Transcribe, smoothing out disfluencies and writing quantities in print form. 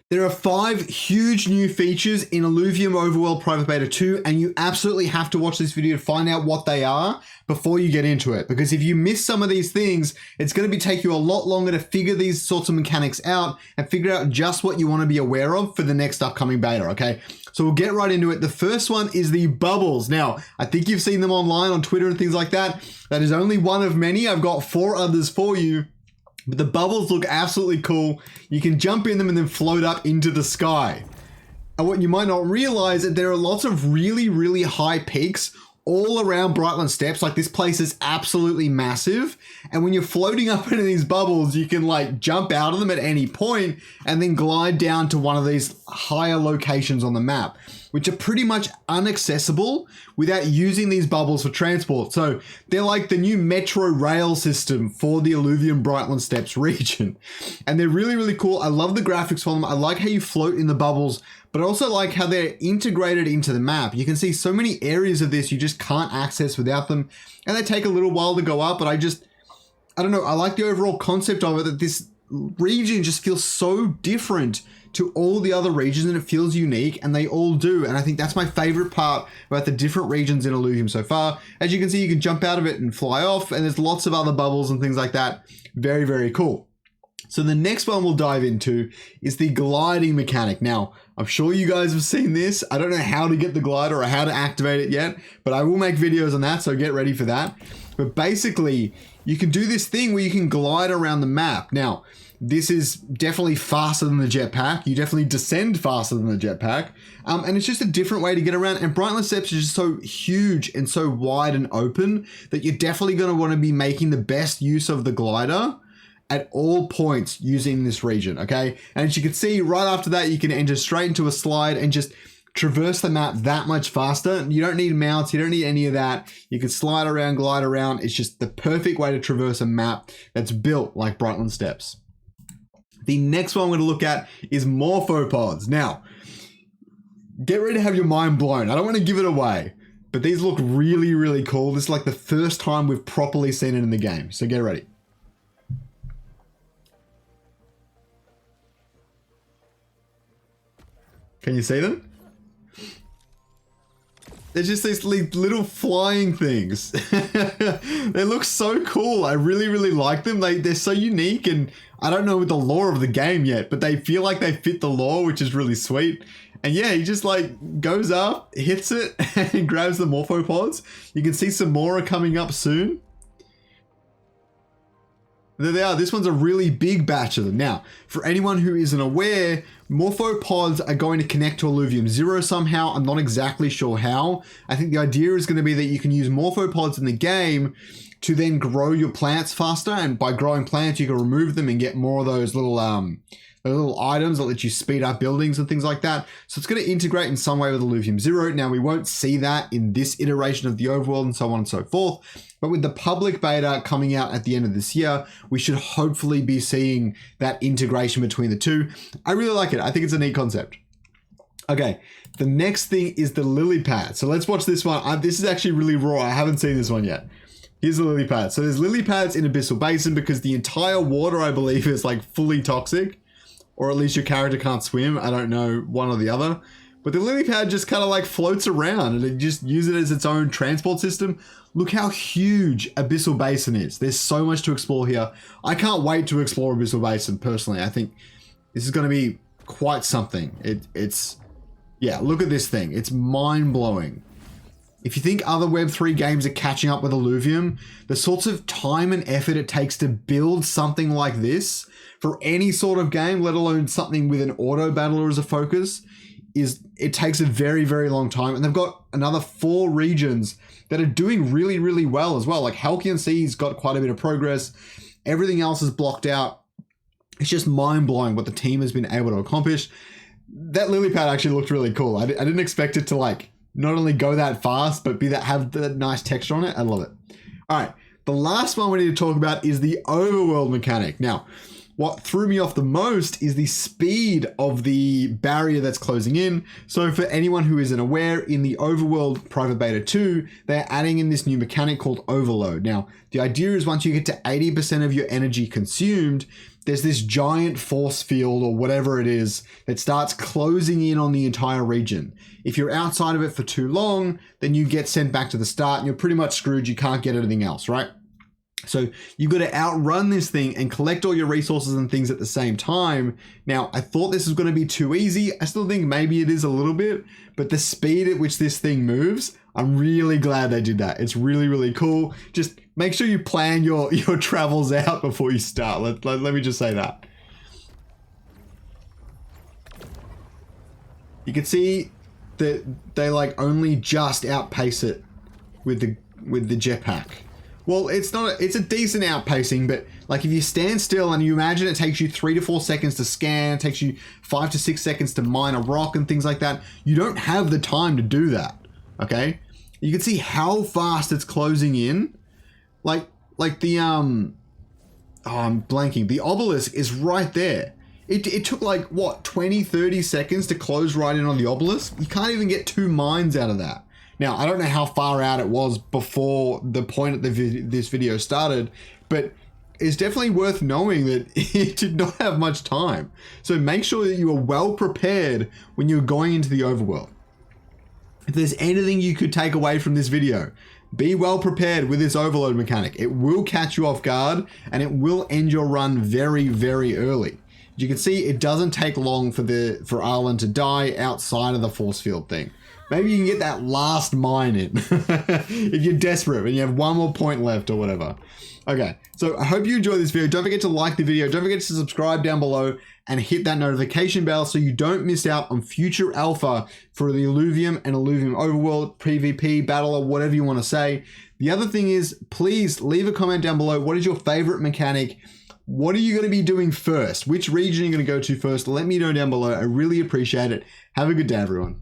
There are 5 huge new features in Illuvium Overworld Private Beta 2, and you absolutely have to watch this video to find out what they are before you get into it. Because if you miss some of these things, it's going to take you a lot longer to figure these sorts of mechanics out and figure out just what you want to be aware of for the next upcoming beta, okay? So we'll get right into it. The first one is the bubbles. Now, I think you've seen them online on Twitter and things like that. That is only one of many. I've got 4 others for you. But the bubbles look absolutely cool. You can jump in them and then float up into the sky. And what you might not realize is there are lots of really, really high peaks all around Brightland Steps. Like, this place is absolutely massive. And when you're floating up into these bubbles, you can like jump out of them at any point and then glide down to one of these higher locations on the map, which are pretty much inaccessible without using these bubbles for transport. So they're like the new metro rail system for the Illuvium Brightland Steps region. And they're really, really cool. I love the graphics for them. I like how you float in the bubbles, but I also like how they're integrated into the map. You can see so many areas of this you just can't access without them. And they take a little while to go up, but I don't know. I like the overall concept of it, that this region just feels so different to all the other regions, and it feels unique, and they all do. And I think that's my favorite part about the different regions in Illuvium so far. As you can see, you can jump out of it and fly off, and there's lots of other bubbles and things like that. Very, very cool. So the next one we'll dive into is the gliding mechanic. Now, I'm sure you guys have seen this. I don't know how to get the glider or how to activate it yet, but I will make videos on that, so get ready for that. But basically, you can do this thing where you can glide around the map. Now, this is definitely faster than the jetpack. You definitely descend faster than the jetpack. And it's just a different way to get around. And Brightland Steps is just so huge and so wide and open that you're definitely going to want to be making the best use of the glider at all points using this region, okay? And as you can see, right after that, you can enter straight into a slide and just traverse the map that much faster. You don't need mounts, you don't need any of that. You can slide around, glide around. It's just the perfect way to traverse a map that's built like Brightland Steps. The next one I'm going to look at is morphopods. Now, get ready to have your mind blown. I don't want to give it away, but these look really, really cool. This is like the first time we've properly seen it in the game, so get ready. Can you see them? They're just these little flying things. They look so cool. I really, really like them. They're so unique, and I don't know the lore of the game yet, but they feel like they fit the lore, which is really sweet. And yeah, he just like goes up, hits it, and grabs the morphopods. You can see some more are coming up soon. There they are. This one's a really big batch of them. Now, for anyone who isn't aware, morphopods are going to connect to Illuvium Zero somehow. I'm not exactly sure how. I think the idea is going to be that you can use morphopods in the game to then grow your plants faster. And by growing plants, you can remove them and get more of those little items that let you speed up buildings and things like that. So it's going to integrate in some way with Illuvium Zero. Now, we won't see that in this iteration of the overworld and so on and so forth. But with the public beta coming out at the end of this year, we should hopefully be seeing that integration between the two. I really like it. I think it's a neat concept. Okay, the next thing is the lily pad. So let's watch this one. This is actually really raw. I haven't seen this one yet. Here's the lily pad. So there's lily pads in Abyssal Basin because the entire water, I believe, is like fully toxic. Or at least your character can't swim. I don't know, one or the other. But the lily pad just kind of like floats around and it just uses it as its own transport system. Look how huge Abyssal Basin is. There's so much to explore here. I can't wait to explore Abyssal Basin personally. I think this is going to be quite something. Yeah, look at this thing. It's mind-blowing. If you think other Web3 games are catching up with Illuvium, the sorts of time and effort it takes to build something like this for any sort of game, let alone something with an auto battler as a focus, it takes a very, very long time. And they've got another 4 regions that are doing really, really well as well. Like Halcyon Sea's got quite a bit of progress. Everything else is blocked out. It's just mind-blowing what the team has been able to accomplish. That lily pad actually looked really cool. I didn't expect it to like not only go that fast, but have that nice texture on it. I love it. All right, the last one we need to talk about is the overworld mechanic. Now, what threw me off the most is the speed of the barrier that's closing in. So for anyone who isn't aware, in the Overworld Private Beta 2, they're adding in this new mechanic called Overload. Now, the idea is once you get to 80% of your energy consumed, there's this giant force field or whatever it is that starts closing in on the entire region. If you're outside of it for too long, then you get sent back to the start and you're pretty much screwed. You can't get anything else, right? So you've got to outrun this thing and collect all your resources and things at the same time. Now, I thought this was going to be too easy. I still think maybe it is a little bit, but the speed at which this thing moves, I'm really glad they did that. It's really, really cool. Just make sure you plan your travels out before you start. Let me just say that. You can see that they like only just outpace it with the jetpack. Well, it's a decent outpacing, but like if you stand still and you imagine it takes you 3 to 4 seconds to scan, it takes you 5 to 6 seconds to mine a rock and things like that, you don't have the time to do that, okay? You can see how fast it's closing in. Like the, I'm blanking. The obelisk is right there. It took like, what, 20, 30 seconds to close right in on the obelisk? You can't even get 2 mines out of that. Now, I don't know how far out it was before the point at this video started, but it's definitely worth knowing that it did not have much time. So make sure that you are well prepared when you're going into the overworld. If there's anything you could take away from this video, be well prepared with this overload mechanic. It will catch you off guard and it will end your run very, very early. As you can see, it doesn't take long for Arlen to die outside of the force field thing. Maybe you can get that last mine in if you're desperate and you have 1 more point left or whatever. Okay, so I hope you enjoyed this video. Don't forget to like the video. Don't forget to subscribe down below and hit that notification bell so you don't miss out on future alpha for the Illuvium and Illuvium Overworld PvP battle or whatever you want to say. The other thing is, please leave a comment down below. What is your favorite mechanic? What are you going to be doing first? Which region are you going to go to first? Let me know down below. I really appreciate it. Have a good day, everyone.